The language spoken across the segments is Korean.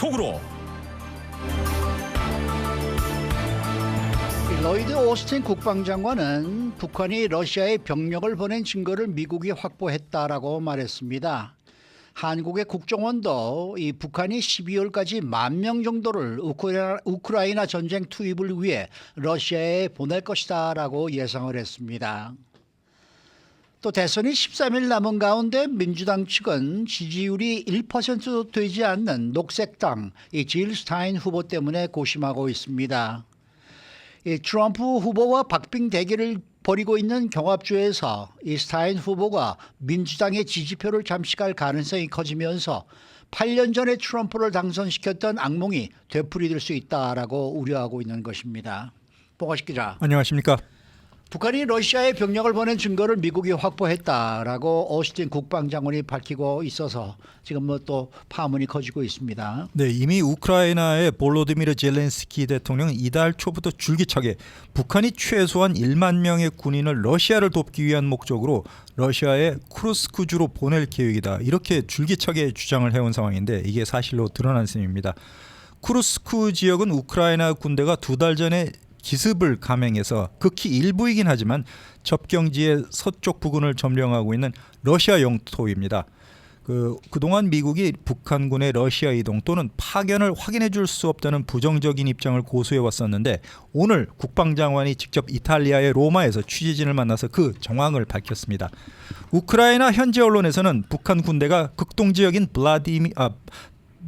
속으로. 로이드 오스틴 국방장관은 북한이 러시아에 병력을 보낸 증거를 미국이 확보했다라고 말했습니다. 한국의 국정원도 이 북한이 12월까지 10,000명 정도를 우크라이나 전쟁 투입을 위해 러시아에 보낼 것이다라고 예상을 했습니다. 또 대선이 13일 남은 가운데 민주당 측은 지지율이 1%도 되지 않는 녹색당 질 스타인 후보 때문에 고심하고 있습니다. 이 트럼프 후보와 박빙 대결을 벌이고 있는 경합주에서 이 스타인 후보가 민주당의 지지표를 잠식할 가능성이 커지면서 8년 전에 트럼프를 당선시켰던 악몽이 되풀이될 수 있다라고 우려하고 있는 것입니다. 보가식 기자. 안녕하십니까. 북한이 러시아에 병력을 보낸 증거를 미국이 확보했다라고 오스틴 국방장관이 밝히고 있어서 지금 뭐 또 파문이 커지고 있습니다. 네, 이미 우크라이나의 볼로디미르 젤렌스키 대통령은 이달 초부터 줄기차게 북한이 최소한 1만 명의 군인을 러시아를 돕기 위한 목적으로 러시아의 쿠르스크주로 보낼 계획이다. 이렇게 줄기차게 주장을 해온 상황인데 이게 사실로 드러난 셈입니다. 쿠르스크 지역은 우크라이나 군대가 2달 전에 기습을 감행해서 극히 일부이긴 하지만 접경지의 서쪽 부근을 점령하고 있는 러시아 영토입니다. 그동안 미국이 북한군의 러시아 이동 또는 파견을 확인해 줄 수 없다는 부정적인 입장을 고수해 왔었는데 오늘 국방장관이 직접 이탈리아의 로마에서 취재진을 만나서 그 정황을 밝혔습니다. 우크라이나 현지 언론에서는 북한 군대가 극동지역인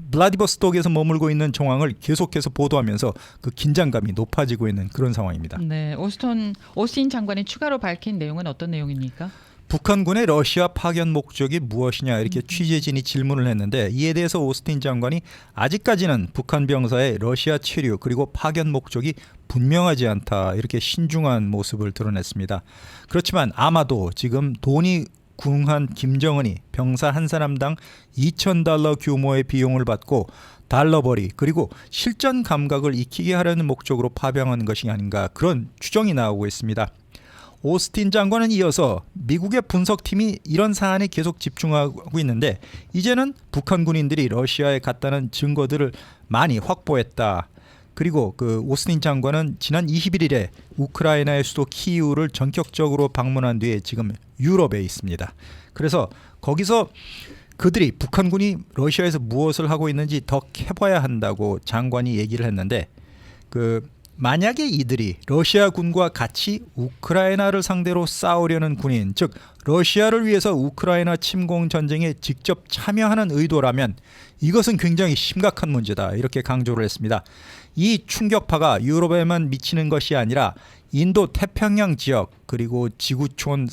블라디보스톡에서 머물고 있는 정황을 계속해서 보도하면서 그 긴장감이 높아지고 있는 그런 상황입니다. 네, 오스틴 장관이 추가로 밝힌 내용은 어떤 내용입니까? 북한군의 러시아 파견 목적이 무엇이냐 이렇게 취재진이 질문을 했는데 이에 대해서 오스틴 장관이 아직까지는 북한 병사의 러시아 체류 그리고 파견 목적이 분명하지 않다 이렇게 신중한 모습을 드러냈습니다. 그렇지만 아마도 지금 돈이 궁한 김정은이 병사 한 사람당 $2,000 규모의 비용을 받고 달러벌이 그리고 실전 감각을 익히게 하려는 목적으로 파병한 것이 아닌가 그런 추정이 나오고 있습니다. 오스틴 장관은 이어서 미국의 분석팀이 이런 사안에 계속 집중하고 있는데 이제는 북한 군인들이 러시아에 갔다는 증거들을 많이 확보했다. 그리고 오스틴 장관은 지난 21일에 우크라이나의 수도 키이우를 전격적으로 방문한 뒤에 지금 유럽에 있습니다. 그래서 거기서 그들이 북한군이 러시아에서 무엇을 하고 있는지 더 캐봐야 한다고 장관이 얘기를 했는데 만약에 이들이 러시아군과 같이 우크라이나를 상대로 싸우려는 군인, 즉 러시아를 위해서 우크라이나 침공 전쟁에 직접 참여하는 의도라면 이것은 굉장히 심각한 문제다 이렇게 강조를 했습니다. 이 충격파가 유럽에만 미치는 것이 아니라 인도 태평양 지역 그리고 지구촌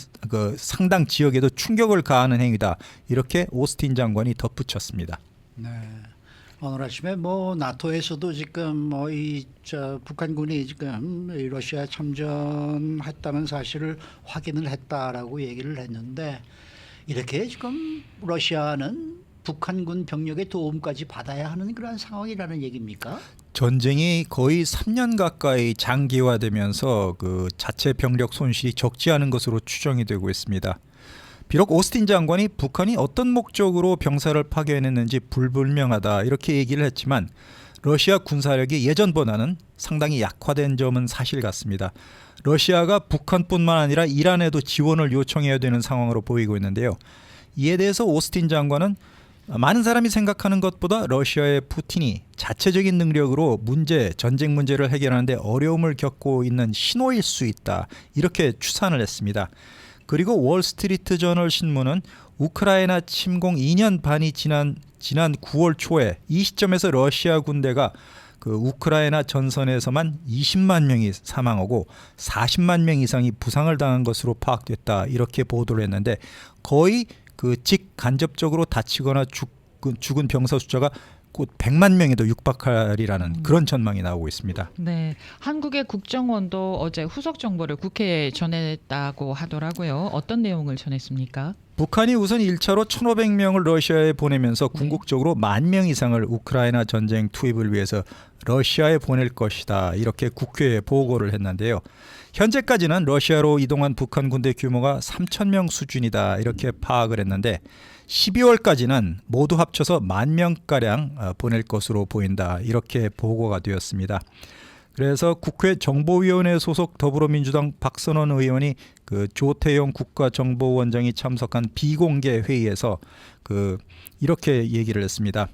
상당 지역에도 충격을 가하는 행위다 이렇게 오스틴 장관이 덧붙였습니다. 네. 오늘 아침에 나토에서도 지금 북한군이 지금 러시아 참전했다는 사실을 확인을 했다라고 얘기를 했는데 이렇게 지금 러시아는 북한군 병력의 도움까지 받아야 하는 그런 상황이라는 얘기입니까? 전쟁이 거의 3년 가까이 장기화되면서 자체 병력 손실이 적지 않은 것으로 추정이 되고 있습니다. 비록 오스틴 장관이 북한이 어떤 목적으로 병사를 파견했는지 불분명하다 이렇게 얘기를 했지만 러시아 군사력이 예전보다는 상당히 약화된 점은 사실 같습니다. 러시아가 북한뿐만 아니라 이란에도 지원을 요청해야 되는 상황으로 보이고 있는데요. 이에 대해서 오스틴 장관은 많은 사람이 생각하는 것보다 러시아의 푸틴이 자체적인 능력으로 전쟁 문제를 해결하는데 어려움을 겪고 있는 신호일 수 있다 이렇게 추산을 했습니다. 그리고 월스트리트 저널 신문은 우크라이나 침공 2년 반이 지난 9월 초에 이 시점에서 러시아 군대가 우크라이나 전선에서만 20만 명이 사망하고 40만 명 이상이 부상을 당한 것으로 파악됐다 이렇게 보도를 했는데 거의 직간접적으로 다치거나 죽은 병사 숫자가 곧 100만 명에도 육박하리라는 그런 전망이 나오고 있습니다. 네, 한국의 국정원도 어제 후속 정보를 국회에 전했다고 하더라고요. 어떤 내용을 전했습니까? 북한이 우선 1차로 1,500명을 러시아에 보내면서 궁극적으로 10,000명 이상을 우크라이나 전쟁 투입을 위해서 러시아에 보낼 것이다. 이렇게 국회에 보고를 했는데요. 현재까지는 러시아로 이동한 북한 군대 규모가 3,000명 수준이다. 이렇게 파악을 했는데 12월까지는 모두 합쳐서 10,000명가량 보낼 것으로 보인다. 이렇게 보고가 되었습니다. 그래서 국회 정보위원회 소속 더불어민주당 박선원 의원이 그 조태용 국가정보원장이 참석한 비공개 회의에서 이렇게 얘기를 했습니다.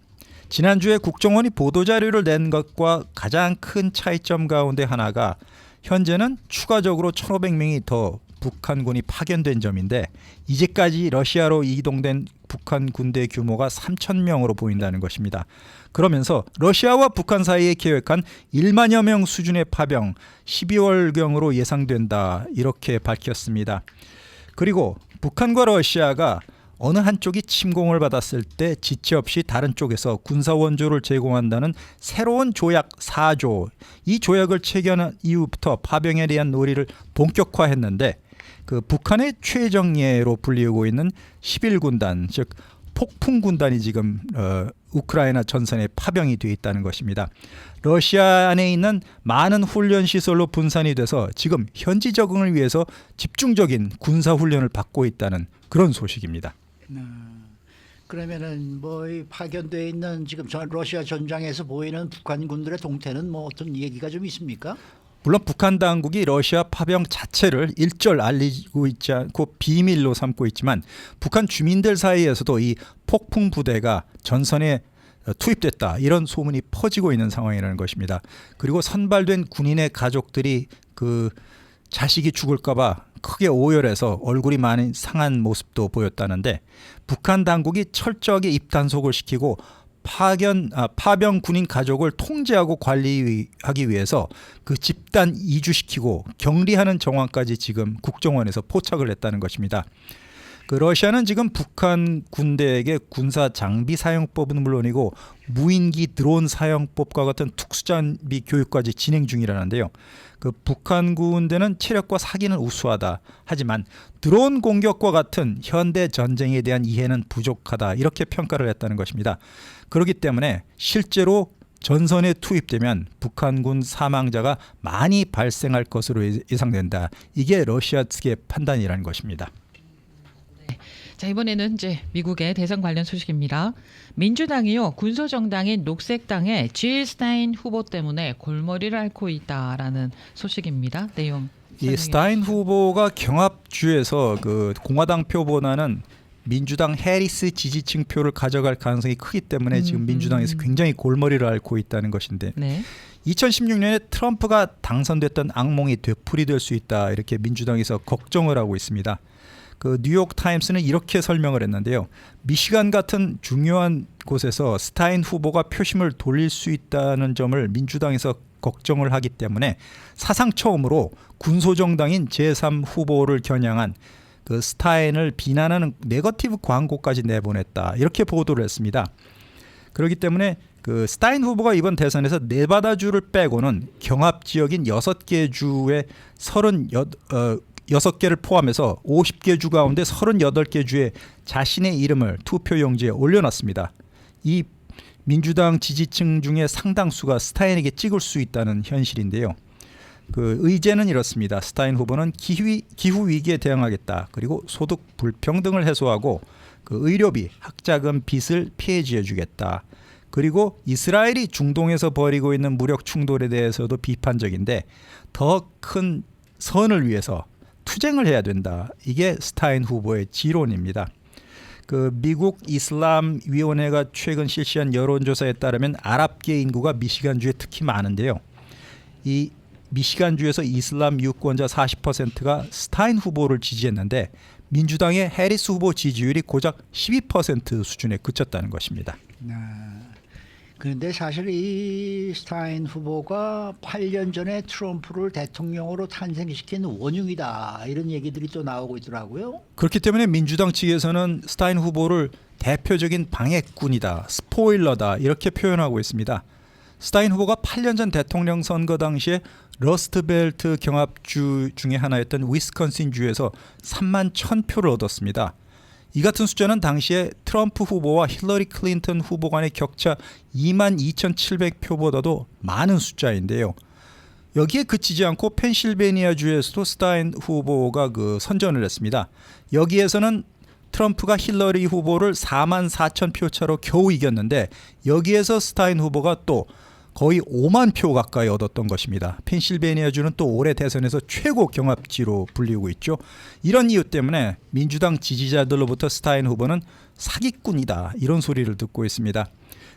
지난주에 국정원이 보도자료를 낸 것과 가장 큰 차이점 가운데 하나가 현재는 추가적으로 1,500명이 더 북한군이 파견된 점인데 이제까지 러시아로 이동된 북한 군대 규모가 3,000명으로 보인다는 것입니다. 그러면서 러시아와 북한 사이에 계획한 1만여 명 수준의 파병 12월경으로 예상된다 이렇게 밝혔습니다. 그리고 북한과 러시아가 어느 한쪽이 침공을 받았을 때 지체 없이 다른 쪽에서 군사 원조를 제공한다는 새로운 조약 4조 이 조약을 체결한 이후부터 파병에 대한 논의를 본격화했는데 그 북한의 최정예로 불리우고 있는 11군단 즉 폭풍군단이 지금 우크라이나 전선에 파병이 되어 있다는 것입니다. 러시아 안에 있는 많은 훈련 시설로 분산이 돼서 지금 현지 적응을 위해서 집중적인 군사 훈련을 받고 있다는 그런 소식입니다. 그러면은 뭐 이 파견돼 있는 지금 러시아 전장에서 보이는 북한 군들의 동태는 뭐 어떤 얘기가 좀 있습니까? 물론 북한 당국이 러시아 파병 자체를 일절 알리고 있지 않고 비밀로 삼고 있지만 북한 주민들 사이에서도 이 폭풍 부대가 전선에 투입됐다 이런 소문이 퍼지고 있는 상황이라는 것입니다. 그리고 선발된 군인의 가족들이 그 자식이 죽을까 봐 크게 오열해서 얼굴이 많이 상한 모습도 보였다는데 북한 당국이 철저하게 입단속을 시키고 파병 군인 가족을 통제하고 관리하기 위해서 그 집단 이주시키고 격리하는 정황까지 지금 국정원에서 포착을 했다는 것입니다. 그 러시아는 지금 북한 군대에게 군사 장비 사용법은 물론이고 무인기 드론 사용법과 같은 특수장비 교육까지 진행 중이라는데요. 그 북한 군대는 체력과 사기는 우수하다. 하지만 드론 공격과 같은 현대 전쟁에 대한 이해는 부족하다. 이렇게 평가를 했다는 것입니다. 그렇기 때문에 실제로 전선에 투입되면 북한군 사망자가 많이 발생할 것으로 예상된다. 이게 러시아 측의 판단이라는 것입니다. 자, 이번에는 이제 미국의 대선 관련 소식입니다. 민주당이요 군소 정당인 녹색당의 질 스타인 후보 때문에 골머리를 앓고 있다라는 소식입니다. 내용. 이 스타인 후보가 경합주에서 그 공화당 표보다는 민주당 해리스 지지층 표를 가져갈 가능성이 크기 때문에 지금 민주당에서 굉장히 골머리를 앓고 있다는 것인데 네. 2016년에 트럼프가 당선됐던 악몽이 되풀이될 수 있다 이렇게 민주당에서 걱정을 하고 있습니다. 그 뉴욕 타임스는 이렇게 설명을 했는데요. 미시간 같은 중요한 곳에서 스타인 후보가 표심을 돌릴 수 있다는 점을 민주당에서 걱정을 하기 때문에 사상 처음으로 군소정당인 제3 후보를 겨냥한 그 스타인을 비난하는 네거티브 광고까지 내보냈다. 이렇게 보도를 했습니다. 그렇기 때문에 그 스타인 후보가 이번 대선에서 네바다주를 빼고는 경합 지역인 6개 주의 6개를 포함해서 50개 주 가운데 38개 주에 자신의 이름을 투표용지에 올려놨습니다. 이 민주당 지지층 중에 상당수가 스타인에게 찍을 수 있다는 현실인데요. 그 의제는 이렇습니다. 스타인 후보는 기후 위기에 대응하겠다. 그리고 소득 불평등을 해소하고 그 의료비, 학자금 빚을 피해지어 주겠다. 그리고 이스라엘이 중동에서 벌이고 있는 무력 충돌에 대해서도 비판적인데 더 큰 선을 위해서 투쟁을 해야 된다. 이게 스타인 후보의 지론입니다. 그 미국 이슬람 위원회가 최근 실시한 여론조사에 따르면 아랍계 인구가 미시간주에 특히 많은데요. 이 미시간주에서 이슬람 유권자 40%가 스타인 후보를 지지했는데 민주당의 해리스 후보 지지율이 고작 12% 수준에 그쳤다는 것입니다. 그런데 사실 이 스타인 후보가 8년 전에 트럼프를 대통령으로 탄생시킨 원흉이다. 이런 얘기들이 또 나오고 있더라고요. 그렇기 때문에 민주당 측에서는 스타인 후보를 대표적인 방해꾼이다, 스포일러다 이렇게 표현하고 있습니다. 스타인 후보가 8년 전 대통령 선거 당시에 러스트벨트 경합주 중에 하나였던 위스콘신 주에서 3만 1,000표를 얻었습니다. 이 같은 숫자는 당시에 트럼프 후보와 힐러리 클린턴 후보 간의 격차 22,700표보다도 많은 숫자인데요. 여기에 그치지 않고 펜실베니아주에서도 스타인 후보가 선전을 했습니다. 여기에서는 트럼프가 힐러리 후보를 44,000표 차로 겨우 이겼는데 여기에서 스타인 후보가 또 거의 5만 표 가까이 얻었던 것입니다. 펜실베니아주는 또 올해 대선에서 최고 경합지로 불리고 있죠. 이런 이유 때문에 민주당 지지자들로부터 스타인 후보는 사기꾼이다 이런 소리를 듣고 있습니다.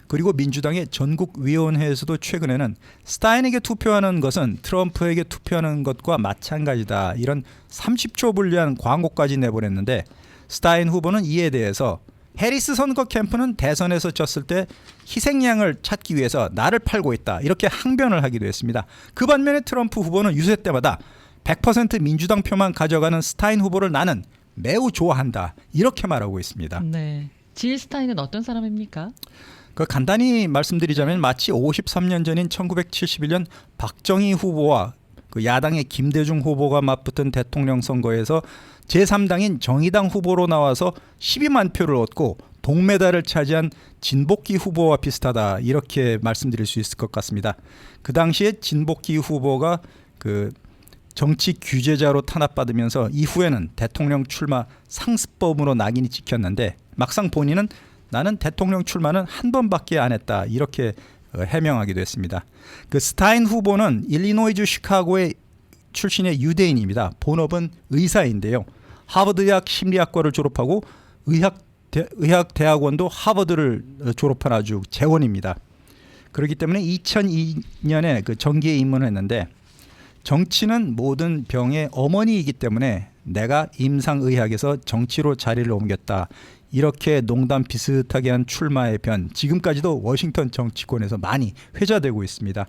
그리고 민주당의 전국위원회에서도 최근에는 스타인에게 투표하는 것은 트럼프에게 투표하는 것과 마찬가지다 이런 30초 분리한 광고까지 내보냈는데 스타인 후보는 이에 대해서 해리스 선거 캠프는 대선에서 졌을 때 희생양을 찾기 위해서 나를 팔고 있다 이렇게 항변을 하기도 했습니다. 그 반면에 트럼프 후보는 유세 때마다 100% 민주당 표만 가져가는 스타인 후보를 나는 매우 좋아한다 이렇게 말하고 있습니다. 네. 질 스타인은 어떤 사람입니까? 간단히 말씀드리자면 마치 53년 전인 1971년 박정희 후보와 야당의 김대중 후보가 맞붙은 대통령 선거에서 제3당인 정의당 후보로 나와서 12만 표를 얻고 동메달을 차지한 진복기 후보와 비슷하다 이렇게 말씀드릴 수 있을 것 같습니다. 그 당시에 진복기 후보가 정치 규제자로 탄압받으면서 이후에는 대통령 출마 상습범으로 낙인이 찍혔는데 막상 본인은 나는 대통령 출마는 한 번밖에 안 했다 이렇게 해명하기도 했습니다. 스타인 후보는 일리노이주 시카고의 출신의 유대인입니다. 본업은 의사인데요. 하버드대학 심리학과를 졸업하고 의학대학원도 하버드를 졸업한 아주 재원입니다. 그렇기 때문에 2002년에 정계에 입문을 했는데 정치는 모든 병의 어머니이기 때문에 내가 임상의학에서 정치로 자리를 옮겼다. 이렇게 농담 비슷하게 한 출마의 변 지금까지도 워싱턴 정치권에서 많이 회자되고 있습니다.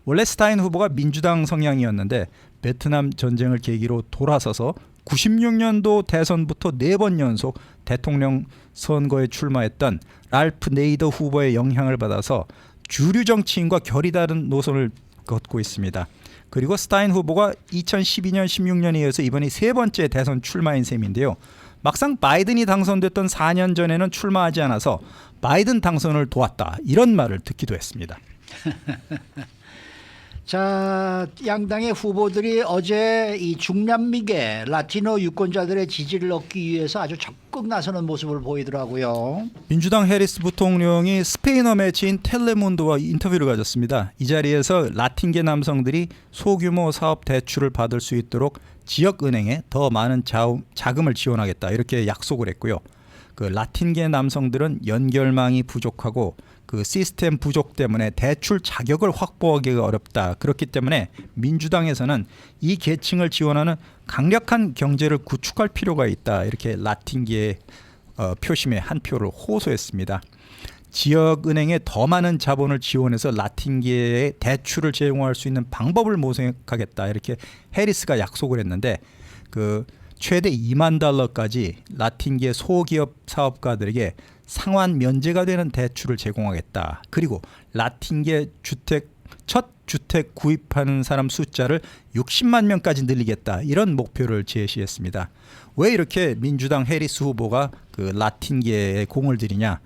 원래 스타인 후보가 민주당 성향이었는데 베트남 전쟁을 계기로 돌아서서 96년도 대선부터 4번 연속 대통령 선거에 출마했던 랄프 네이더 후보의 영향을 받아서 주류 정치인과 결이 다른 노선을 걷고 있습니다. 그리고 스타인 후보가 2012년, 16년에 이어서 이번이 3번째 대선 출마인 셈인데요. 막상 바이든이 당선됐던 4년 전에는 출마하지 않아서 바이든 당선을 도왔다 이런 말을 듣기도 했습니다. 자, 양당의 후보들이 어제 이 중남미계 라티노 유권자들의 지지를 얻기 위해서 아주 적극 나서는 모습을 보이더라고요. 민주당 해리스 부통령이 스페인어 매체인 텔레문도와 인터뷰를 가졌습니다. 이 자리에서 라틴계 남성들이 소규모 사업 대출을 받을 수 있도록 지역은행에 더 많은 자금을 지원하겠다 이렇게 약속을 했고요. 라틴계 남성들은 연결망이 부족하고 시스템 부족 때문에 대출 자격을 확보하기가 어렵다. 그렇기 때문에 민주당에서는 이 계층을 지원하는 강력한 경제를 구축할 필요가 있다. 이렇게 라틴계의 표심에 한 표를 호소했습니다. 지역은행에 더 많은 자본을 지원해서 라틴계에 대출을 제공할 수 있는 방법을 모색하겠다. 이렇게 해리스가 약속을 했는데 최대 $20,000까지 라틴계 소기업 사업가들에게 상환 면제가 되는 대출을 제공하겠다. 그리고 라틴계 첫 주택 구입하는 사람 숫자를 60만 명까지 늘리겠다. 이런 목표를 제시했습니다. 왜 이렇게 민주당 해리스 후보가 라틴계에 공을 들이냐?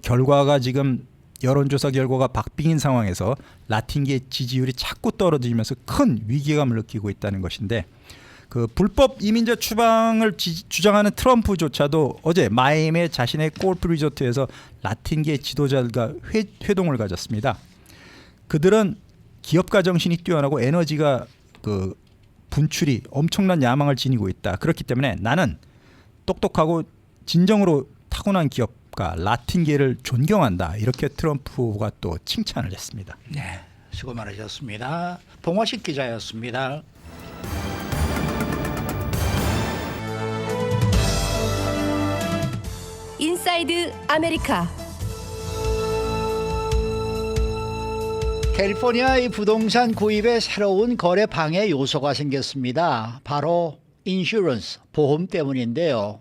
결과가 지금 여론조사 결과가 박빙인 상황에서 라틴계 지지율이 자꾸 떨어지면서 큰 위기감을 느끼고 있다는 것인데 불법 이민자 추방을 주장하는 트럼프조차도 어제 마이애미의 자신의 골프 리조트에서 라틴계 지도자들과 회동을 가졌습니다. 그들은 기업가 정신이 뛰어나고 에너지가 분출이 엄청난 야망을 지니고 있다. 그렇기 때문에 나는 똑똑하고 진정으로 타고난 기업가 라틴계를 존경한다. 이렇게 트럼프 후보가 또 칭찬을 했습니다. 네, 수고 많으셨습니다. 봉화식 기자였습니다. 인사이드 아메리카. 캘리포니아의 부동산 구입에 새로운 거래 방해 요소가 생겼습니다. 바로 인슈런스, 보험 때문인데요.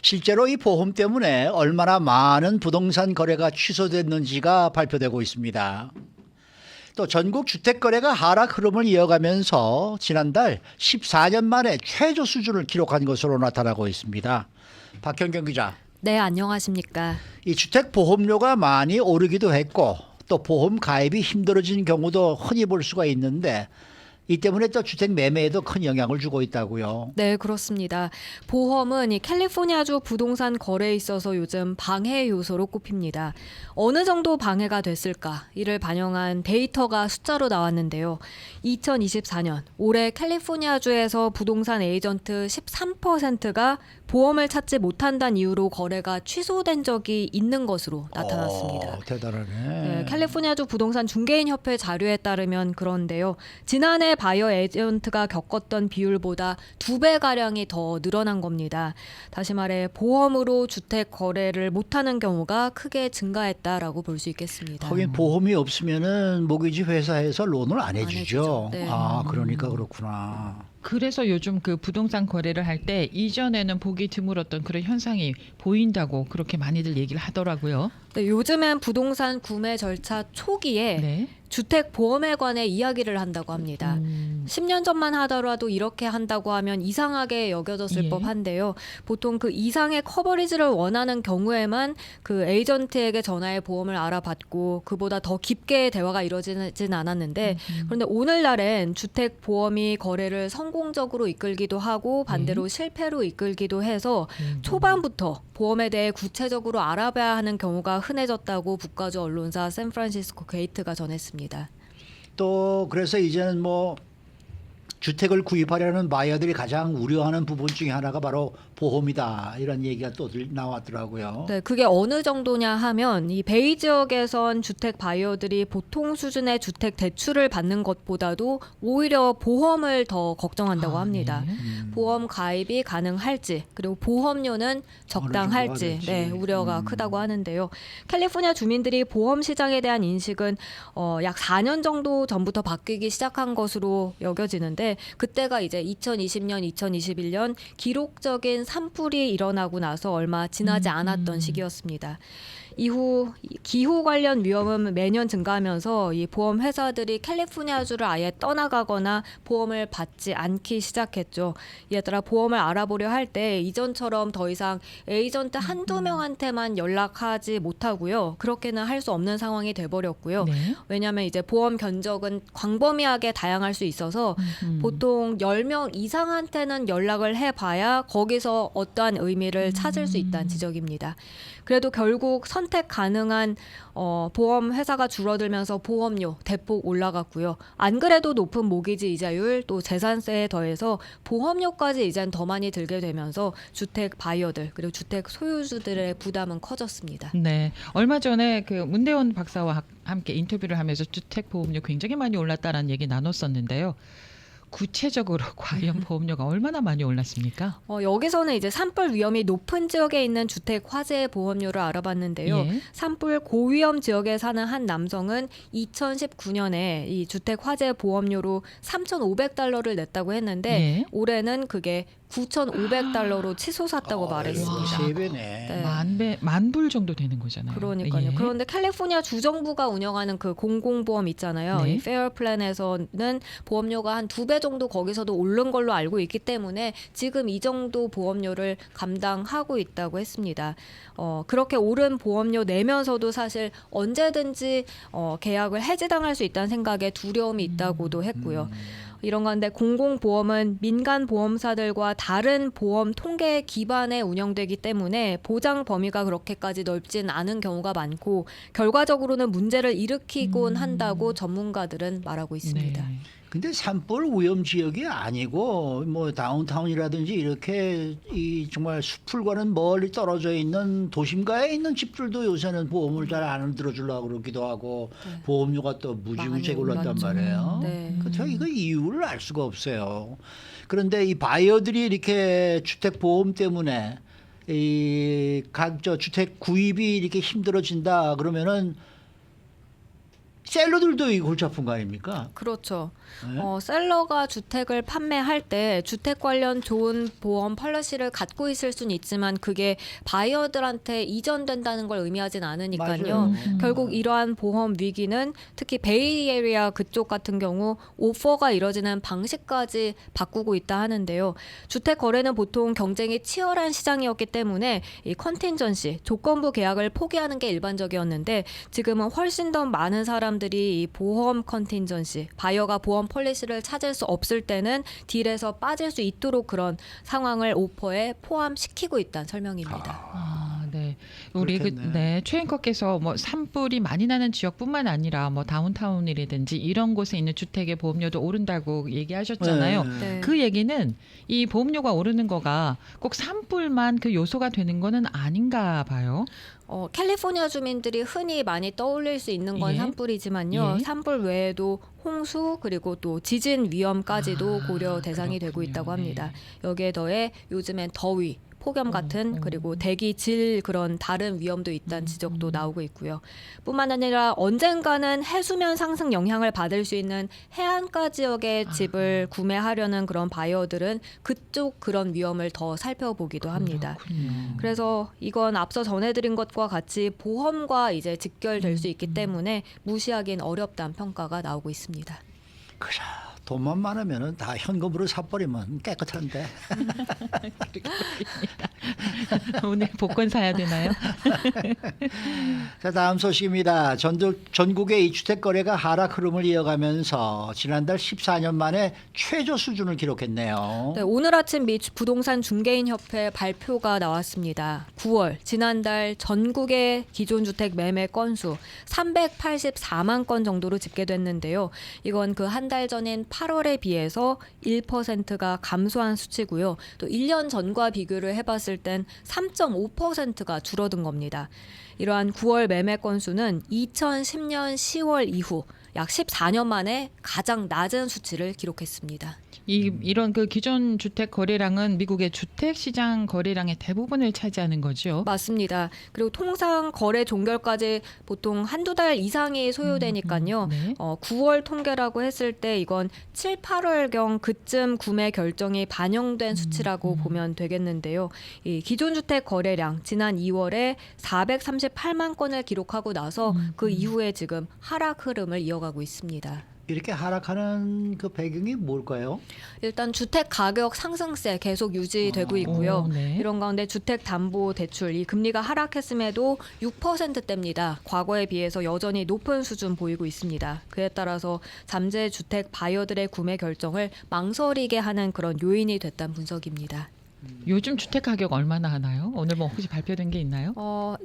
실제로 이 보험 때문에 얼마나 많은 부동산 거래가 취소됐는지가 발표되고 있습니다. 또 전국 주택 거래가 하락 흐름을 이어가면서 지난달 14년 만에 최저 수준을 기록한 것으로 나타나고 있습니다. 박현경 기자. 네, 안녕하십니까. 이 주택 보험료가 많이 오르기도 했고 또 보험 가입이 힘들어진 경우도 흔히 볼 수가 있는데 이 때문에 또 주택 매매에도 큰 영향을 주고 있다고요. 네, 그렇습니다. 보험은 이 캘리포니아주 부동산 거래에 있어서 요즘 방해 요소로 꼽힙니다. 어느 정도 방해가 됐을까? 이를 반영한 데이터가 숫자로 나왔는데요. 2024년 올해 캘리포니아주에서 부동산 에이전트 13%가 보험을 찾지 못한다는 이유로 거래가 취소된 적이 있는 것으로 나타났습니다. 대단하네. 네, 캘리포니아주 부동산 중개인 협회 자료에 따르면 그런데요. 지난해 바이어 에이전트가 겪었던 비율보다 2배 가량이 더 늘어난 겁니다. 다시 말해 보험으로 주택 거래를 못하는 경우가 크게 증가했다라고 볼 수 있겠습니다. 거긴 보험이 없으면은 모기지 회사에서 론을 안 해주죠. 해주죠. 네. 아, 그러니까 그렇구나. 그래서 요즘 그 부동산 거래를 할 때 이전에는 보기 드물었던 그런 현상이 보인다고 그렇게 많이들 얘기를 하더라고요. 네, 요즘엔 부동산 구매 절차 초기에 네. 주택 보험에 관해 이야기를 한다고 합니다. 10년 전만 하더라도 이렇게 한다고 하면 이상하게 여겨졌을 예. 법한데요. 보통 그 이상의 커버리지를 원하는 경우에만 그 에이전트에게 전화해 보험을 알아봤고 그보다 더 깊게 대화가 이루어지진 않았는데 그런데 오늘날엔 주택 보험이 거래를 성공적으로 이끌기도 하고 반대로 실패로 이끌기도 해서 초반부터 보험에 대해 구체적으로 알아봐야 하는 경우가 흔해졌다고 북가주 언론사 샌프란시스코 게이트가 전했습니다. 또 그래서 이제는 뭐 주택을 구입하려는 바이어들이 가장 우려하는 부분 중에 하나가 바로 보험이다 이런 얘기가 또 나왔더라고요. 네, 그게 어느 정도냐 하면 이 베이 지역에선 주택 바이어들이 보통 수준의 주택 대출을 받는 것보다도 오히려 보험을 더 걱정한다고 합니다. 네. 보험 가입이 가능할지 그리고 보험료는 적당할지 될지. 네, 우려가 크다고 하는데요. 캘리포니아 주민들이 보험 시장에 대한 인식은 약 4년 정도 전부터 바뀌기 시작한 것으로 여겨지는데 그때가 이제 2020년, 2021년 기록적인 산불이 일어나고 나서 얼마 지나지 않았던 시기였습니다. 이후 기후 관련 위험은 매년 증가하면서 이 보험 회사들이 캘리포니아주를 아예 떠나가거나 보험을 받지 않기 시작했죠. 이에 따라 보험을 알아보려 할 때 이전처럼 더 이상 에이전트 한두 명한테만 연락하지 못하고요. 그렇게는 할 수 없는 상황이 돼버렸고요. 네. 왜냐하면 이제 보험 견적은 광범위하게 다양할 수 있어서 보통 10명 이상한테는 연락을 해봐야 거기서 어떠한 의미를 찾을 수 있다는 지적입니다. 그래도 결국 선택 가능한 보험 회사가 줄어들면서 보험료 대폭 올라갔고요. 안 그래도 높은 모기지 이자율 또 재산세에 더해서 보험료까지 이젠 더 많이 들게 되면서 주택 바이어들 그리고 주택 소유주들의 부담은 커졌습니다. 네. 얼마 전에 그 문대원 박사와 함께 인터뷰를 하면서 주택 보험료 굉장히 많이 올랐다라는 얘기 나눴었는데요. 구체적으로 과연 보험료가 얼마나 많이 올랐습니까? 여기서는 이제 산불 위험이 높은 지역에 있는 주택 화재 보험료를 알아봤는데요. 예. 산불 고위험 지역에 사는 한 남성은 2019년에 이 주택 화재 보험료로 $3,500를 냈다고 했는데 예. 올해는 그게 $9,500로 치솟았다고 말했습니다. 3배네. 네. 만불 정도 되는 거잖아요. 그러니까요. 예. 그런데 캘리포니아 주정부가 운영하는 그 공공보험 있잖아요. 네. 이 페어 플랜에서는 보험료가 한 2배 정도 거기서도 오른 걸로 알고 있기 때문에 지금 이 정도 보험료를 감당하고 있다고 했습니다. 그렇게 오른 보험료 내면서도 사실 언제든지 계약을 해지당할 수 있다는 생각에 두려움이 있다고도 했고요. 이런 건데 공공보험은 민간 보험사들과 다른 보험 통계 기반에 운영되기 때문에 보장 범위가 그렇게까지 넓진 않은 경우가 많고 결과적으로는 문제를 일으키곤 한다고 전문가들은 말하고 있습니다. 네. 근데 산불 위험 지역이 아니고 뭐 다운타운이라든지 이렇게 이 정말 숲을과는 멀리 떨어져 있는 도심가에 있는 집들도 요새는 보험을 잘 안 들어주려고 그러기도 하고 네. 보험료가 또 무지무지하게 많이 올랐단 올랐죠. 말이에요. 네. 그렇죠. 이거 이유를 알 수가 없어요. 그런데 이 바이어들이 이렇게 주택 보험 때문에 이 각 저 주택 구입이 이렇게 힘들어진다 그러면은 셀러들도 이 골치 아픈 거 아닙니까? 그렇죠. 네? 셀러가 주택을 판매할 때 주택 관련 좋은 보험 폴리시를 갖고 있을 수는 있지만 그게 바이어들한테 이전된다는 걸 의미하진 않으니까요. 맞아요. 결국 이러한 보험 위기는 특히 베이에리아 그쪽 같은 경우 오퍼가 이뤄지는 방식까지 바꾸고 있다 하는데요. 주택 거래는 보통 경쟁이 치열한 시장이었기 때문에 이 컨틴전시, 조건부 계약을 포기하는 게 일반적이었는데 지금은 훨씬 더 많은 사람들이 이 보험 컨틴전시, 바이어가 보험 폴리시를 찾을 수 없을 때는 딜에서 빠질 수 있도록 그런 상황을 오퍼에 포함시키고 있다는 설명입니다. 네. 우리 그렇겠네. 최 앵커께서 뭐 산불이 많이 나는 지역뿐만 아니라 뭐 다운타운이라든지 이런 곳에 있는 주택의 보험료도 오른다고 얘기하셨잖아요. 네. 그 얘기는 이 보험료가 오르는 거가 꼭 산불만 그 요소가 되는 거는 아닌가 봐요. 캘리포니아 주민들이 흔히 많이 떠올릴 수 있는 건 예. 산불이지만요. 예. 산불 외에도 홍수 그리고 또 지진 위험까지도 고려 대상이 되고 그렇군요. 있다고 합니다. 네. 여기에 더해 요즘엔 더위, 폭염 같은 그리고 대기 질 그런 다른 위험도 있다는 지적도 나오고 있고요. 뿐만 아니라 언젠가는 해수면 상승 영향을 받을 수 있는 해안가 지역의 집을 구매하려는 그런 바이어들은 그쪽 그런 위험을 더 살펴보기도 합니다. 그렇군요. 그래서 이건 앞서 전해드린 것과 같이 보험과 이제 직결될 수 있기 때문에 무시하기는 어렵다는 평가가 나오고 있습니다. 그래, 돈만 많으면은 다 현금으로 사버리면 깨끗한데. 오늘 복권 사야 되나요? 자, 다음 소식입니다. 전국의 이 주택 거래가 하락 흐름을 이어가면서 지난달 14년 만에 최저 수준을 기록했네요. 네, 오늘 아침 미 부동산 중개인 협회 발표가 나왔습니다. 9월 지난달 전국의 기존 주택 매매 건수 384만 건 정도로 집계됐는데요. 이건 그 한 달 전인 8월에 비해서 1%가 감소한 수치고요. 또 1년 전과 비교를 해봤을 땐 3.5%가 줄어든 겁니다. 이러한 9월 매매 건수는 2010년 10월 이후 약 14년 만에 가장 낮은 수치를 기록했습니다. 이런 그 기존 주택 거래량은 미국의 주택 시장 거래량의 대부분을 차지하는 거죠. 맞습니다. 그리고 통상 거래 종결까지 보통 한두 달 이상이 소요되니까요. 네. 9월 통계라고 했을 때 이건 7, 8월경 그쯤 구매 결정이 반영된 수치라고 보면 되겠는데요. 이 기존 주택 거래량 지난 2월에 438만 건을 기록하고 나서 그 이후에 지금 하락 흐름을 이어가고 있습니다. 이렇게 하락하는 그 배경이 뭘까요? 일단 주택 가격 상승세 계속 유지되고 있고요. 네. 이런 가운데 주택담보대출 이 금리가 하락했음에도 6%대입니다. 과거에 비해서 여전히 높은 수준 보이고 있습니다. 그에 따라서 잠재 주택 바이어들의 구매 결정을 망설이게 하는 그런 요인이 됐다는 분석입니다. 요즘 주택 가격 얼마나 하나요? 오늘 뭐 혹시 발표된 게 있나요?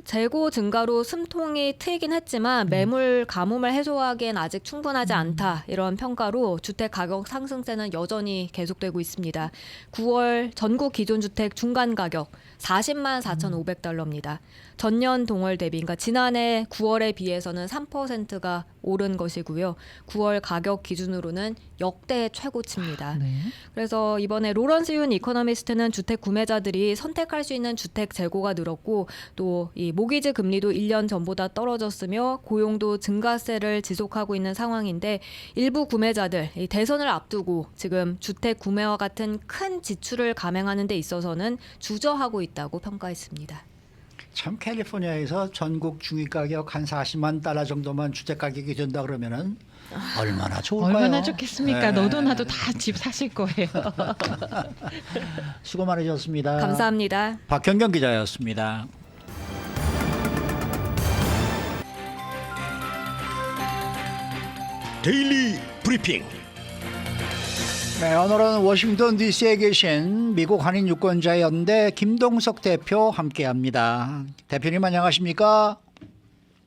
재고 증가로 숨통이 트이긴 했지만 매물 가뭄을 해소하기엔 아직 충분하지 않다. 이런 평가로 주택 가격 상승세는 여전히 계속되고 있습니다. 9월 전국 기존 주택 중간 가격 40만 4,500달러입니다. 전년 동월 대비, 그러니까 지난해 9월에 비해서는 3%가 오른 것이고요. 9월 가격 기준으로는 역대 최고치입니다. 네. 그래서 이번에 로런스 윤 이코노미스트는 주택 구매자들이 선택할 수 있는 주택 재고가 늘었고 또 이 모기지 금리도 1년 전보다 떨어졌으며 고용도 증가세를 지속하고 있는 상황인데 일부 구매자들 이 대선을 앞두고 지금 주택 구매와 같은 큰 지출을 감행하는 데 있어서는 주저하고 있다고 평가했습니다. 참 캘리포니아에서 전국 중위 가격 한 40만 달러 정도만 주택 가격이 된다 그러면은 얼마나 좋을까요? 얼마나 좋겠습니까? 네. 너도 나도 다 집 사실 거예요. 수고 많으셨습니다. 감사합니다. 박현경 기자였습니다. 데일리 브리핑. 네, 오늘은 워싱턴 DC에 계신 미국 한인 유권자 연대 김동석 대표 함께합니다. 대표님 안녕하십니까?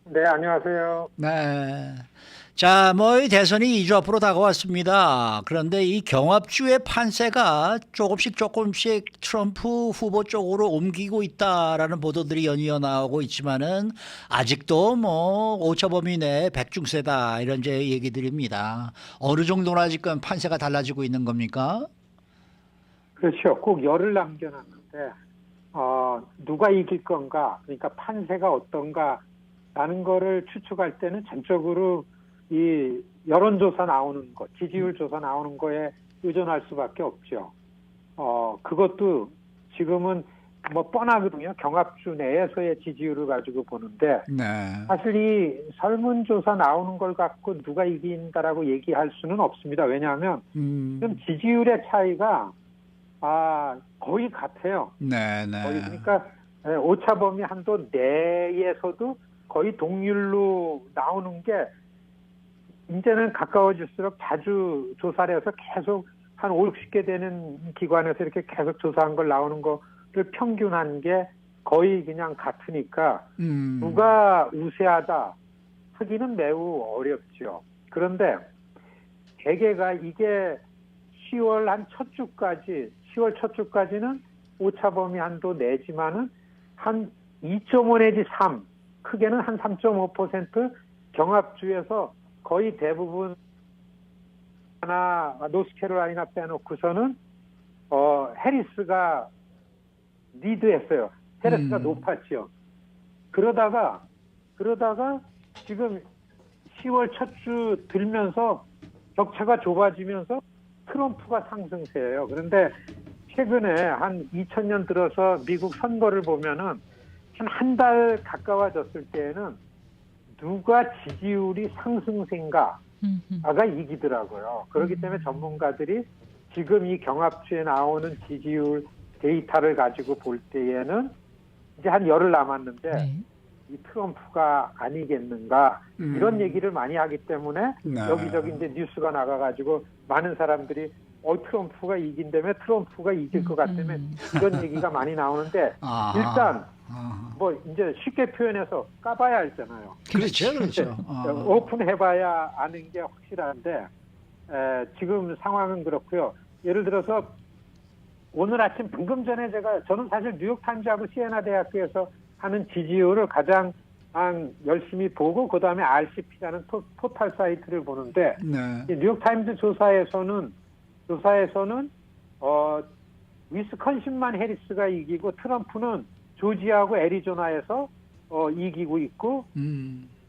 네, 안녕하세요. 네. 자, 이 대선이 2주 앞으로 다가왔습니다. 그런데 이 경합주의 판세가 조금씩 트럼프 후보 쪽으로 옮기고 있다라는 보도들이 연이어 나오고 있지만은 아직도 오차 범위 내 백중세다 이런 이제 얘기들입니다. 어느 정도나 지금 판세가 달라지고 있는 겁니까? 그렇죠. 꼭 열을 남겨놨는데 누가 이길 건가, 그러니까 판세가 어떤가라는 거를 추측할 때는 전적으로 이 여론조사 나오는 거, 지지율 조사 나오는 거에 의존할 수밖에 없죠. 그것도 지금은 뭐 뻔하거든요. 경합주 내에서의 지지율을 가지고 보는데 네. 사실 이 설문조사 나오는 걸 갖고 누가 이긴다라고 얘기할 수는 없습니다. 왜냐하면 지금 지지율의 차이가 거의 같아요. 네, 네. 거의 그러니까 오차범위 한도 내에서도 거의 동률로 나오는 게 이제는 가까워질수록 자주 조사를 해서 계속 한 5, 60개 되는 기관에서 이렇게 계속 조사한 걸 나오는 거를 평균한 게 거의 그냥 같으니까 누가 우세하다 하기는 매우 어렵죠. 그런데 대개가 이게 10월 한 첫 주까지 10월 첫 주까지는 오차범위 한도 내지만은 한 2.5 내지 3 크게는 한 3.5% 경합주에서 거의 대부분 노스캐롤라이나 빼놓고서는 해리스가 리드했어요. 해리스가 높았죠. 그러다가 지금 10월 첫 주 들면서 격차가 좁아지면서 트럼프가 상승세예요. 그런데 최근에 한 2000년 들어서 미국 선거를 보면은 한 달 가까워졌을 때에는 누가 지지율이 상승세인가가 이기더라고요. 그렇기 때문에 전문가들이 지금 이 경합주에 나오는 지지율 데이터를 가지고 볼 때에는 이제 한 열흘 남았는데 네. 이 트럼프가 아니겠는가 이런 얘기를 많이 하기 때문에 네. 여기저기 이제 뉴스가 나가가지고 많은 사람들이 트럼프가 이긴다며 트럼프가 이길 것 같다며 이런 얘기가 많이 나오는데 일단 뭐 이제 쉽게 표현해서 까봐야 알잖아요. 그렇죠, 그렇죠. 오픈해봐야 아는 게 확실한데 지금 상황은 그렇고요. 예를 들어서 오늘 아침 방금 전에 저는 사실 뉴욕타임즈하고 시에나 대학교에서 하는 지지율을 가장 열심히 보고 그다음에 RCP라는 포털 사이트를 보는데 네. 이 뉴욕타임즈 조사에서는 위스콘신만 해리스가 이기고 트럼프는 조지아하고 애리조나에서 이기고 있고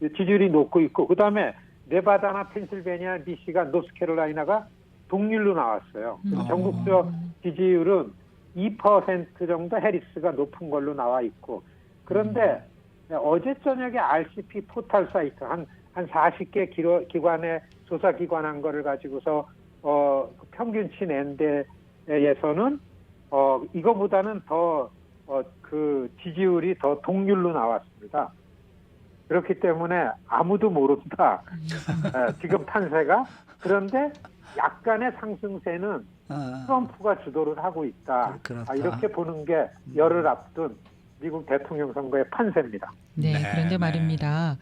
지지율이 높고 있고 그다음에 네바다나 펜실베니아, 미시간, 노스캐롤라이나가 동률로 나왔어요. 그래서 전국적 지지율은 2% 정도 해리스가 높은 걸로 나와 있고 그런데 어제 저녁에 RCP 포털 사이트 한 40개 기관의 조사 기관 한 거를 가지고서 평균치 낸 데에서는 이거보다는 더 그 지지율이 더 동률로 나왔습니다. 그렇기 때문에 아무도 모른다. 지금 판세가. 그런데 약간의 상승세는 트럼프가 주도를 하고 있다. 그렇다. 이렇게 보는 게 열흘 앞둔 미국 대통령 선거의 판세입니다. 네, 네, 그런데 네. 말입니다.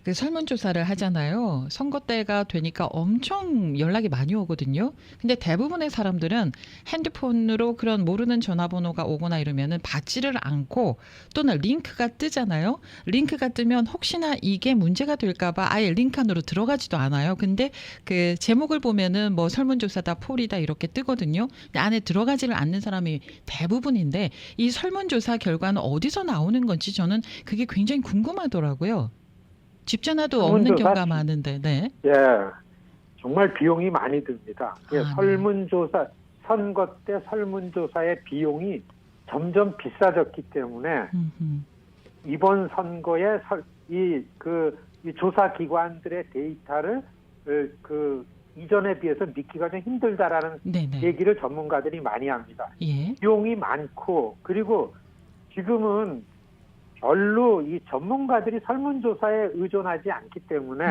그 설문조사를 하잖아요. 선거 때가 되니까 엄청 연락이 많이 오거든요. 근데 대부분의 사람들은 핸드폰으로 그런 모르는 전화번호가 오거나 이러면은 받지를 않고 또는 링크가 뜨잖아요. 링크가 뜨면 혹시나 이게 문제가 될까봐 아예 링크 안으로 들어가지도 않아요. 근데 그 제목을 보면은 뭐 설문조사다 폴이다 이렇게 뜨거든요. 근데 안에 들어가지를 않는 사람이 대부분인데 이 설문조사 결과는 어디서 나오는 건지 저는 그게 굉장히 궁금하더라고요. 집 전화도 없는 설문조사 경우가 많은데, 네. 예, 정말 비용이 많이 듭니다. 네. 설문조사, 선거 때 설문조사의 비용이 점점 비싸졌기 때문에 이번 선거에 이 조사 기관들의 데이터를 그 이전에 비해서 믿기가 좀 힘들다라는 네네. 얘기를 전문가들이 많이 합니다. 예. 비용이 많고 그리고 지금은 별로 이 전문가들이 설문조사에 의존하지 않기 때문에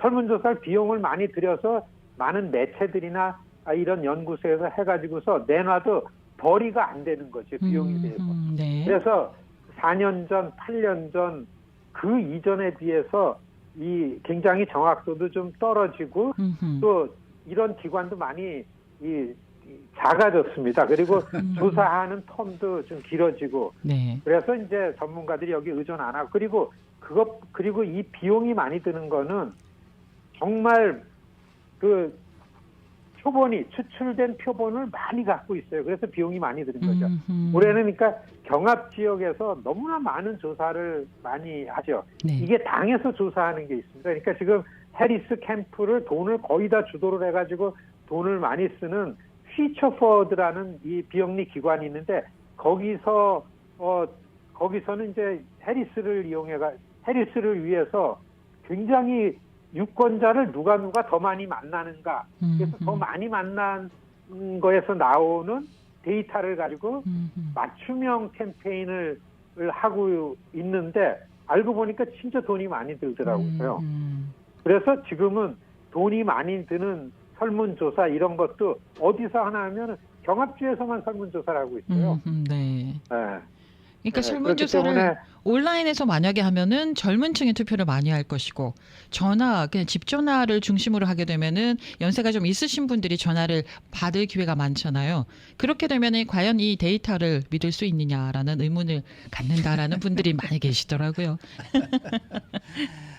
설문조사 비용을 많이 들여서 많은 매체들이나 이런 연구소에서 해가지고서 내놔도 벌이가 안 되는 거죠. 비용에 대해서. 네. 그래서 4년 전, 8년 전 그 이전에 비해서 이 굉장히 정확도도 좀 떨어지고 또 이런 기관도 많이 작아졌습니다. 그리고 조사하는 텀도 좀 길어지고 네. 그래서 이제 전문가들이 여기 의존 안 하고 그리고 이 비용이 많이 드는 거는 정말 그 추출된 표본을 많이 갖고 있어요. 그래서 비용이 많이 드는 거죠. 올해는 그러니까 경합 지역에서 너무나 많은 조사를 많이 하죠. 네. 이게 당에서 조사하는 게 있습니다. 그러니까 지금 해리스 캠프를 돈을 거의 다 주도를 해가지고 돈을 많이 쓰는 퓨처포워드라는 이 비영리 기관이 있는데 거기서는 이제 해리스를 위해서 굉장히 유권자를 누가 더 많이 만나는가, 그래서 더 많이 만난 거에서 나오는 데이터를 가지고 맞춤형 캠페인을 하고 있는데 알고 보니까 진짜 돈이 많이 들더라고요. 그래서 지금은 돈이 많이 드는 설문조사 이런 것도 어디서 하나 하면 경합주에서만 설문조사를 하고 있어요. 네. 네. 그러니까 네, 설문조사를 그렇기 때문에 온라인에서 만약에 하면은 젊은 층의 투표를 많이 할 것이고 그냥 집 전화를 중심으로 하게 되면은 연세가 좀 있으신 분들이 전화를 받을 기회가 많잖아요. 그렇게 되면은 과연 이 데이터를 믿을 수 있느냐라는 의문을 갖는다라는 분들이 많이 계시더라고요.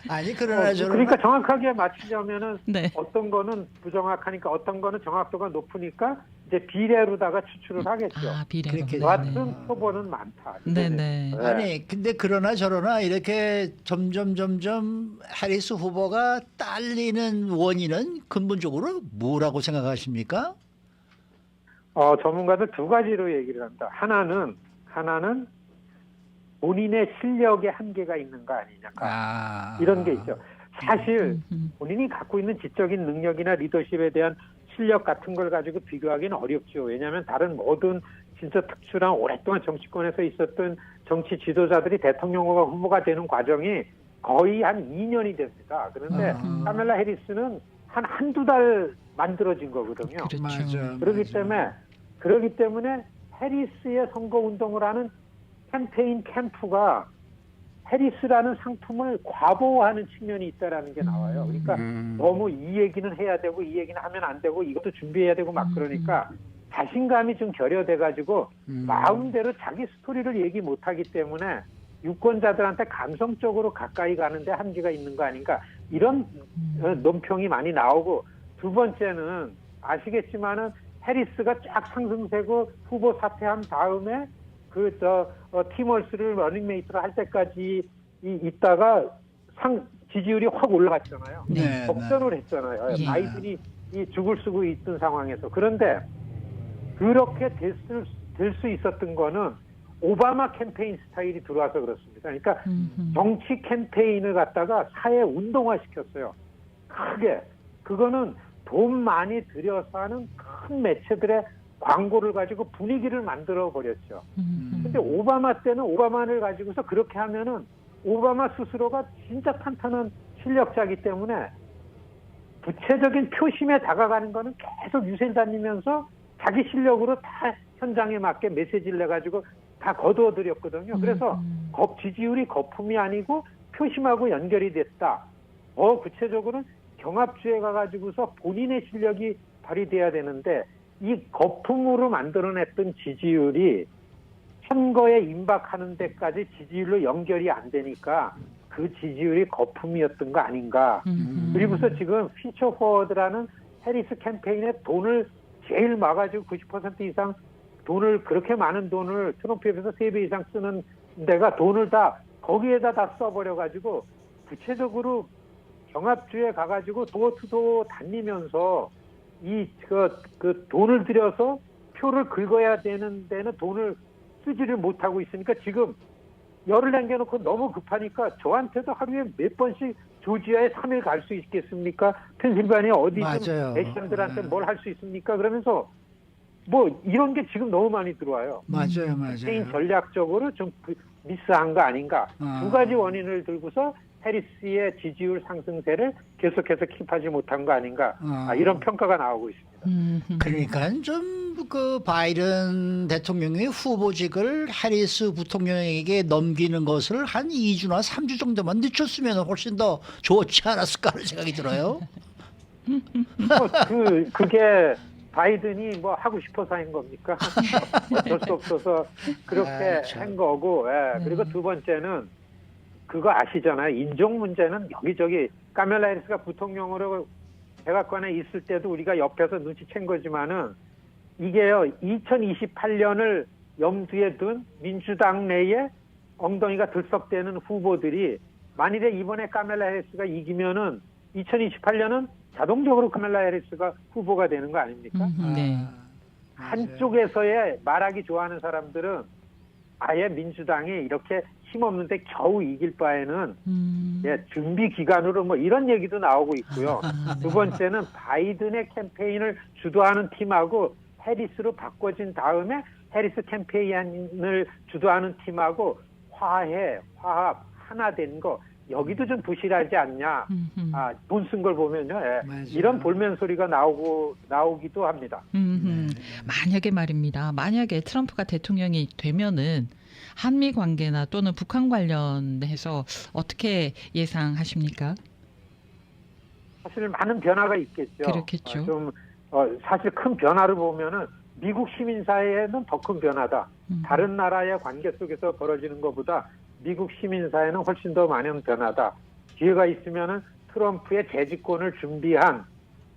아니 그러나 저러나 그러니까 정확하게 맞추려면은 네. 어떤 거는 부정확하니까 어떤 거는 정확도가 높으니까 이제 비례로다가 추출을 하겠죠. 아, 비례로. 그렇게 여하튼 표본은 많다. 네네. 아니 근데 그러나 저러나 이렇게 점점 해리스 후보가 딸리는 원인은 근본적으로 뭐라고 생각하십니까? 전문가들 두 가지로 얘기를 한다. 하나는 본인의 실력에 한계가 있는 거 아니냐. 이런 게 있죠. 사실 본인이 갖고 있는 지적인 능력이나 리더십에 대한 실력 같은 걸 가지고 비교하기는 어렵죠. 왜냐하면 다른 모든 진짜 특출한 오랫동안 정치권에서 있었던 정치 지도자들이 대통령 후보가 되는 과정이 거의 한 2년이 됩니다. 그런데 카멜라 해리스는 한두 달 만들어진 거거든요. 그렇죠. 그렇기 때문에 해리스의 선거 운동을 하는 캠페인 캠프가 해리스라는 상품을 과보하는 측면이 있다라는 게 나와요. 그러니까 너무 이 얘기는 해야 되고 이 얘기는 하면 안 되고 이것도 준비해야 되고 막 그러니까 자신감이 좀 결여돼가지고 마음대로 자기 스토리를 얘기 못하기 때문에 유권자들한테 감성적으로 가까이 가는데 한계가 있는 거 아닌가 이런 논평이 많이 나오고 두 번째는 아시겠지만은 해리스가 쫙 상승세고 후보 사퇴한 다음에 티머스를 러닝메이트로 할 때까지 있다가 지지율이 확 올라갔잖아요. 네, 역전을 했잖아요. 예. 바이든이 죽을 쓰고 있던 상황에서. 그런데 그렇게 될 수 있었던 거는 오바마 캠페인 스타일이 들어와서 그렇습니다. 그러니까 정치 캠페인을 갖다가 사회 운동화시켰어요. 크게. 그거는 돈 많이 들여서 하는 큰 매체들의 광고를 가지고 분위기를 만들어 버렸죠. 근데 오바마 때는 오바마를 가지고서 그렇게 하면은 오바마 스스로가 진짜 탄탄한 실력자이기 때문에 구체적인 표심에 다가가는 거는 계속 유세를 다니면서 자기 실력으로 다 현장에 맞게 메시지를 내가지고 다 거두어드렸거든요. 그래서 지지율이 거품이 아니고 표심하고 연결이 됐다. 구체적으로는 경합주에 가가지고서 본인의 실력이 발휘돼야 되는데 이 거품으로 만들어냈던 지지율이 선거에 임박하는 데까지 지지율로 연결이 안 되니까 그 지지율이 거품이었던 거 아닌가. 그리고서 지금 퓨처 포워드라는 해리스 캠페인에 돈을 제일 막아주고 90% 이상 돈을 그렇게 많은 돈을 트럼프에 비해서 3배 이상 쓰는 데가 돈을 다 거기에다 다 써버려가지고 구체적으로 경합주에 가가지고 도어투도어 다니면서 그 돈을 들여서 표를 긁어야 되는 데는 돈을 쓰지를 못하고 있으니까 지금 열을 남겨놓고 너무 급하니까 저한테도 하루에 몇 번씩 조지아에 3일 갈 수 있겠습니까? 펜실바니아 어디 좀 대시장들한테 뭘 할 수 있습니까? 그러면서 뭐 이런 게 지금 너무 많이 들어와요. 맞아요. 개인 전략적으로 좀 미스한 거 아닌가. 두 가지 원인을 들고서 해리스의 지지율 상승세를 계속해서 킵하지 못한 거 아닌가. 이런 평가가 나오고 있습니다. 그러니까 좀 그 바이든 대통령의 후보직을 해리스 부통령에게 넘기는 것을 한 2주나 3주 정도만 늦췄으면 훨씬 더 좋지 않았을까 하는 생각이 들어요. 그게 바이든이 뭐 하고 싶어서 한 겁니까? 어쩔 수 없어서 그렇게 한 거고. 그리고 두 번째는 그거 아시잖아요. 인종 문제는 여기저기 카멜라 해리스가 부통령으로 백악관에 있을 때도 우리가 옆에서 눈치챈 거지만은 이게요 2028년을 염두에 둔 민주당 내에 엉덩이가 들썩대는 후보들이 만일에 이번에 카멜라 해리스가 이기면은 2028년은 자동적으로 카멜라 해리스가 후보가 되는 거 아닙니까? 네. 한쪽에서의 말하기 좋아하는 사람들은 아예 민주당이 이렇게 힘없는데 겨우 이길 바에는 예, 준비 기간으로 뭐 이런 얘기도 나오고 있고요. 두 번째는 바이든의 캠페인을 주도하는 팀하고 해리스로 바꿔진 다음에 해리스 캠페인을 주도하는 팀하고 화합 하나 된 거 여기도 좀 부실하지 않냐. 돈 쓴 걸 보면요. 예, 맞아요. 이런 볼멘 소리가 나오기도 합니다. 만약에 말입니다. 만약에 트럼프가 대통령이 되면은 한미 관계나 또는 북한 관련해서 어떻게 예상하십니까? 사실 많은 변화가 있겠죠. 그렇겠죠. 사실 큰 변화를 보면은 미국 시민 사회에는 더 큰 변화다. 다른 나라의 관계 속에서 벌어지는 것보다 미국 시민 사회는 훨씬 더 많은 변화다. 기회가 있으면은 트럼프의 재집권을 준비한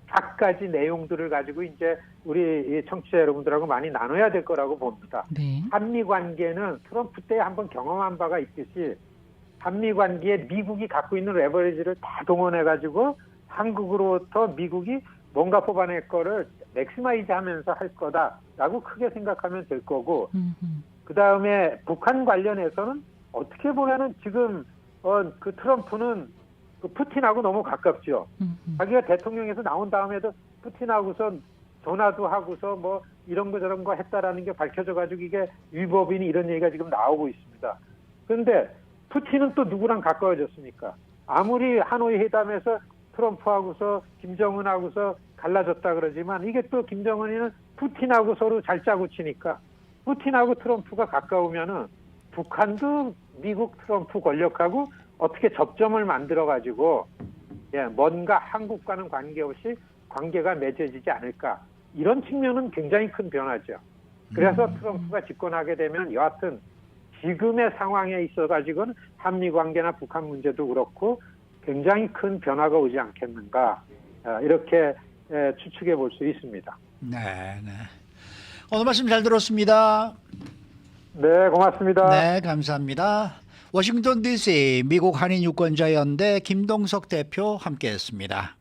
각가지 내용들을 가지고 이제 우리 청취자 여러분들하고 많이 나눠야 될 거라고 봅니다. 네. 한미 관계는 트럼프 때 한번 경험한 바가 있듯이 한미 관계에 미국이 갖고 있는 레버리지를 다 동원해 가지고 한국으로부터 미국이 뭔가 뽑아낼 거를 맥시마이즈 하면서 할 거다라고 크게 생각하면 될 거고, 그 다음에 북한 관련해서는 어떻게 보면은 지금 그 트럼프는 그 푸틴하고 너무 가깝죠. 자기가 대통령에서 나온 다음에도 푸틴하고서 전화도 하고서 뭐 이런 거 저런 거 했다라는 게 밝혀져 가지고 이게 위법이니 이런 얘기가 지금 나오고 있습니다. 그런데 푸틴은 또 누구랑 가까워졌습니까? 아무리 하노이 회담에서 트럼프하고서 김정은하고서 갈라졌다 그러지만 이게 또 김정은이는 푸틴하고 서로 잘 짜고 치니까 푸틴하고 트럼프가 가까우면은 북한도 미국 트럼프 권력하고 어떻게 접점을 만들어 가지고 뭔가 한국과는 관계없이 관계가 맺어지지 않을까 이런 측면은 굉장히 큰 변화죠. 그래서 트럼프가 집권하게 되면 여하튼 지금의 상황에 있어 가지고는 한미 관계나 북한 문제도 그렇고 굉장히 큰 변화가 오지 않겠는가 이렇게 추측해 볼 수 있습니다. 네. 오늘 말씀 잘 들었습니다. 네, 고맙습니다. 네, 감사합니다. 워싱턴 DC 미국 한인 유권자 연대 김동석 대표 함께했습니다.